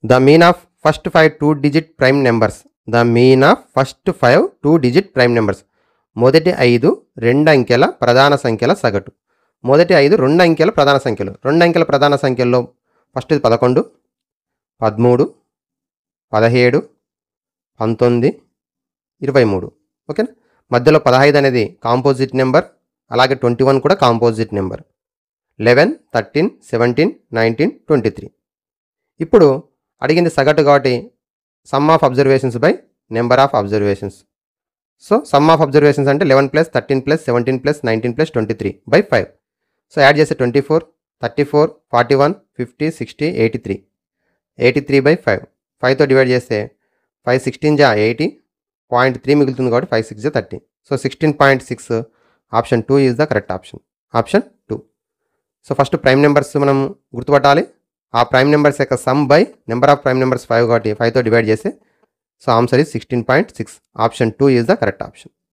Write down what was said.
The mean of first 5 2-digit prime numbers. The mean of first 5 2-digit prime numbers. మొదటి 5 2 అంకెల ప్రధాన సంఖ్యల సగటు. మొదటి 5 2 అంకెల ప్రధాన సంఖ్యలు. 2 అంకెల ప్రధాన సంఖ్యల్లో ఫస్ట్ 11, 13, 17, 19, 23. ఓకేనా. మధ్యలో 15 అనేది కాంపోజిట్ నెంబర్, అలాగే 21 కూడా కాంపోజిట్ నెంబర్. 11, 13, 17, 19, 23. ఇప్పుడు అడిగింది సగటు కాబట్టి some of observations by number of observations. So some of observations అంటే 11 + 13 + 17 + 19 + 23 బై 5. సో యాడ్ చేస్తే 24, 34, 41, 50, 60, 83. 83 బై 5. 5తో డివైడ్ చేస్తే 5 16 జా 80, 0.3 మిగులుతుంది కాబట్టి 5 6 జా 30. So 16.6 option 2 is the correct option. Option 2. So first prime numbers మనం గుర్తుపట్టాలి. ఆ ప్రైమ్ నెంబర్స్ యొక్క sum by number of prime numbers 5 కాబట్టి 5తో డివైడ్ చేస్తే so answer is 16.6. Option 2 is the correct option.